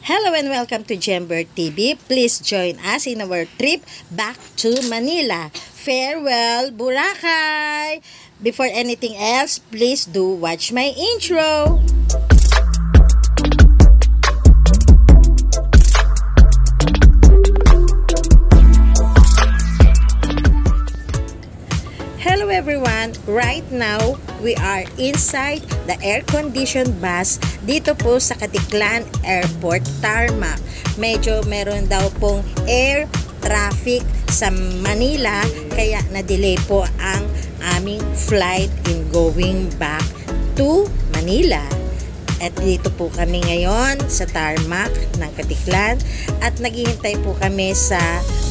Hello and welcome to Jember TV. Please join us in our trip back to Manila. Farewell, Boracay! Before anything else, please do watch my intro. Hello everyone! Right now, we are inside the air-conditioned bus dito po sa Katiklan Airport Tarmac. Medyo meron daw pong air traffic sa Manila kaya na-delay po ang aming flight in going back to Manila. At dito po kami ngayon sa tarmac ng Katiklan at naghihintay po kami sa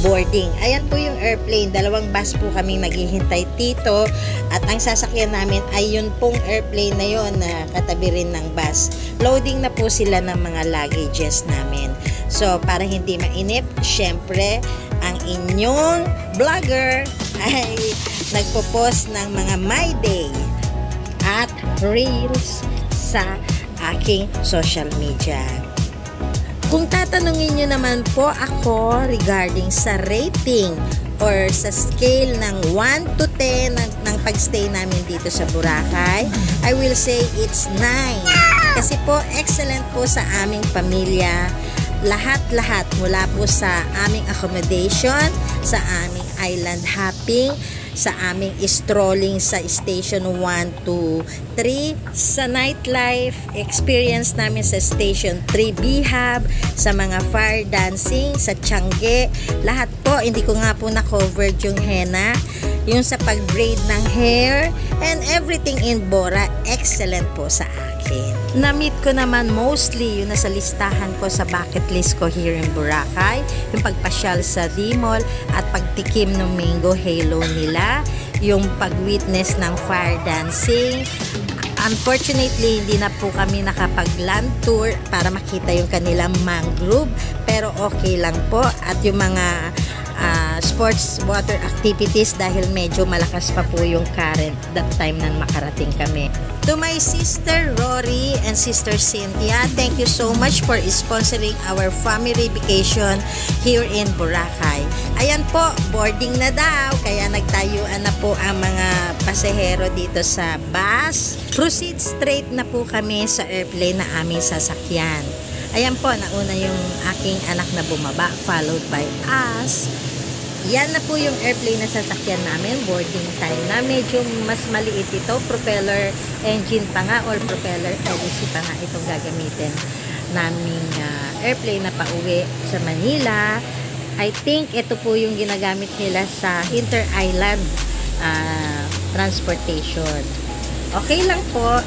boarding. Ayan po yung airplane. Dalawang bus po kami naghihintay dito at ang sasakyan namin ay yun pong airplane na yun na katabi rin ng bus. Loading na po sila ng mga luggages namin. So para hindi mainip, syempre ang inyong vlogger ay nagpo-post ng mga My Day at Reels sa aking social media. Kung tatanungin nyo naman po ako regarding sa rating or sa scale ng 1 to 10 ng pagstay namin dito sa Boracay, I will say it's 9. Kasi po excellent po sa aming pamilya. Lahat-lahat mula po sa aming accommodation, sa aming island hopping, sa aming strolling sa station 1 to 3, sa nightlife experience namin sa station 3 Bihab, sa mga fire dancing sa Tiangge, lahat po. Hindi ko nga po na-covered yung henna, yung sa pag-braid ng hair, and everything in Bora, excellent po sa akin. Na-meet ko naman mostly yung nasa listahan ko sa bucket list ko here in Boracay, yung pagpasyal sa D-Mall at pagtikim ng mango halo nila, yung pag-witness ng fire dancing. Unfortunately, hindi na po kami nakapag-land tour para makita yung kanilang mangrove, pero okay lang po. At yung mga sports water activities dahil medyo malakas pa po yung current that time na makarating kami. To my sister Rory and sister Cynthia, thank you so much for sponsoring our family vacation here in Boracay. Ayan po, boarding na daw, kaya nagtayuan na po ang mga pasahero dito sa bus. Proceed straight na po kami sa airplane na aming sasakyan. Ayan po, nauna yung aking anak na bumaba, followed by us. Yan na po yung airplane na sasakyan namin. Boarding time na. Medyo mas maliit ito. Propeller engine pa nga or propeller LEC pa nga itong gagamitin naming airplane na pauwi sa Manila. I think ito po yung ginagamit nila sa inter-island transportation. Okay lang po.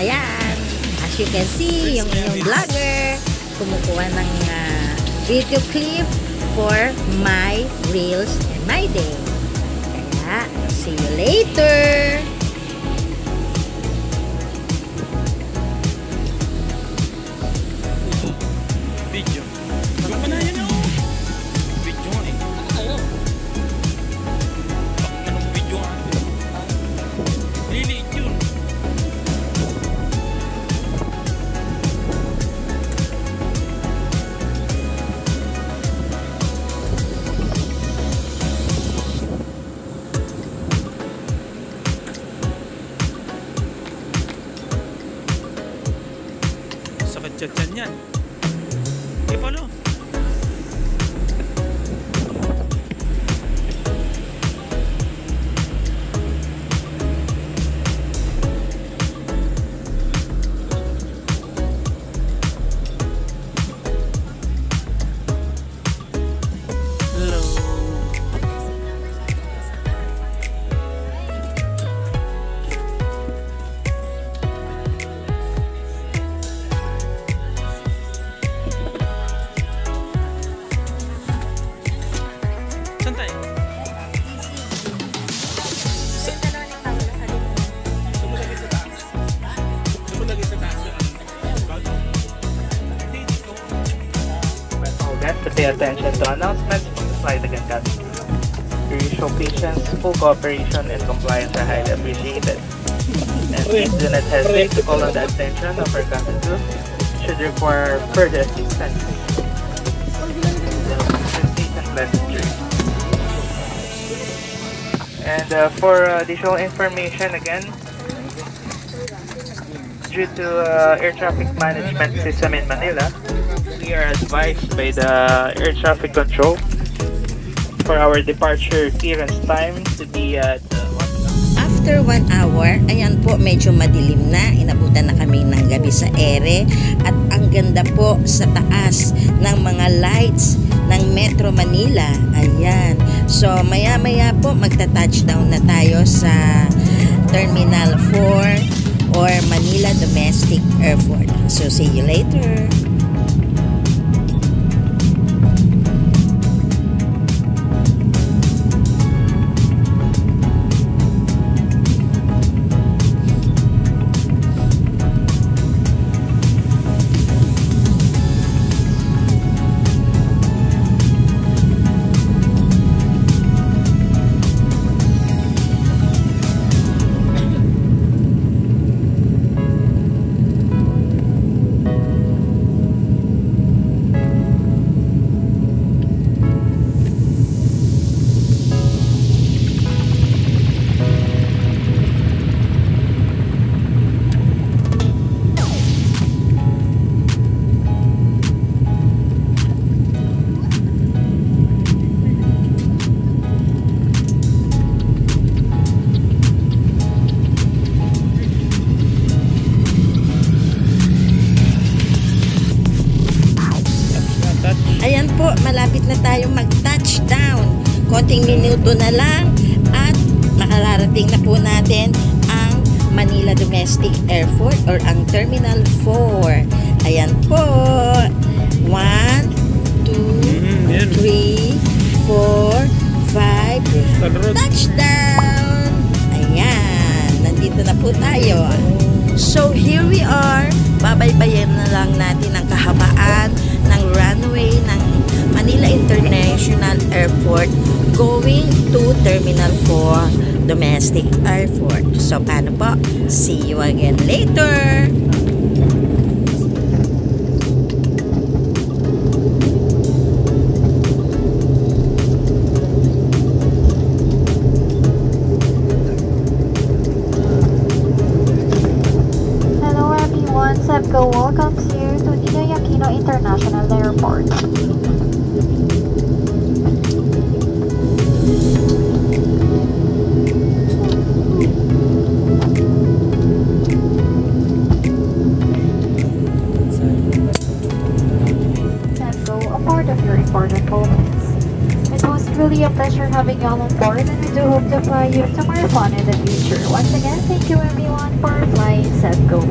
Ayan. As you can see, yung vlogger kumukuha ng video clip for my reels and my day. Kaya, see you later! Video. Wala pa na yun o. Video nga eh. Anong video nga? Liliit yun. Sakit yan. Eh palo. Pay attention to announcements from the flight attendant. Your usual patience, full cooperation, and compliance are highly appreciated. And please do not hesitate to call on the attention of our cabin crew should require further assistance, and passengers. And for additional information again, due to air traffic management system in Manila, we are advised by the air traffic control for our departure clearance time to be at After 1 hour, ayan po, medyo madilim na. Inabutan na kami ng gabi sa ere. At ang ganda po sa taas ng mga lights ng Metro Manila. Ayan. So, maya-maya po, magta-touchdown na tayo sa Terminal 4 or Manila Domestic Airport. So, see you later. Ayan po, malapit na tayong mag-touchdown. Konting minuto na lang at makararating na po natin ang Manila Domestic Airport or ang Terminal 4. Ayan po. 1, 2, 3, 4, 5. Touchdown! Ayan, nandito na po tayo. So here we are. Babaybayan na lang natin ang kahabaan ng runway ng Manila International Airport going to Terminal 4 Domestic Airport. So paano po? See you again later! SEBCO welcomes you to Ninoy Aquino International Airport. SEBCO, a part of your important moments. It was truly a pleasure having you all on board, and we do hope to fly you to more fun in the future. Once again, thank you everyone for flying SEBCO.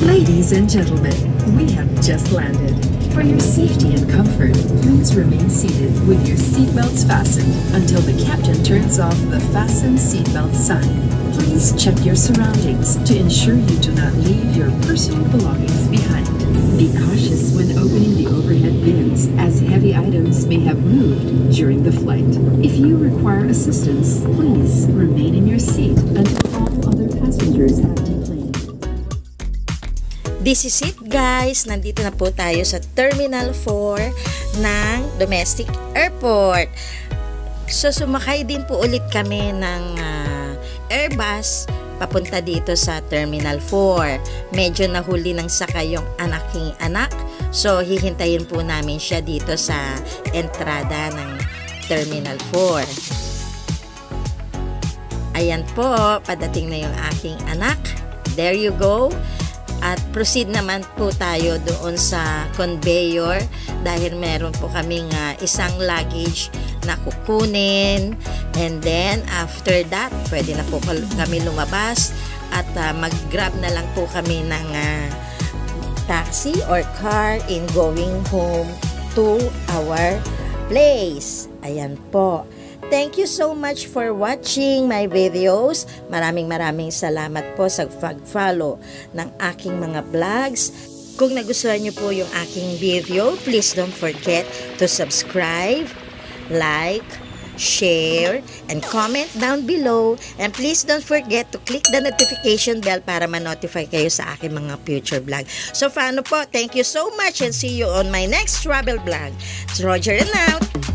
Ladies and gentlemen, we have just landed. For your safety and comfort, please remain seated with your seatbelts fastened until the captain turns off the fasten seatbelt sign. Please check your surroundings to ensure you do not leave your personal belongings behind. Be cautious when opening the overhead bins, as heavy items may have moved during the flight. If you require assistance, please remain in your seat until all other passengers have deplaned. This is it guys, nandito na po tayo sa Terminal 4 ng Domestic Airport. So sumakay din po ulit kami ng Airbus papunta dito sa Terminal 4. Medyo nahuli ng sakay yung aking anak. So hihintayin po namin siya dito sa entrada ng Terminal 4. Ayan po, padating na yung aking anak. There you go. At proceed naman po tayo doon sa conveyor dahil meron po kaming isang luggage na kukunin. And then after that, pwede na po kami lumabas at mag-grab na lang po kami ng taxi or car in going home to our place. Ayan po. Thank you so much for watching my videos. Maraming salamat po sa pag-follow ng aking mga vlogs. Kung nagustuhan niyo po yung aking video, please don't forget to subscribe, like, share, and comment down below. And please don't forget to click the notification bell para ma-notify kayo sa aking mga future vlog. So, paano po? Thank you so much and see you on my next travel vlog. It's Roger and out!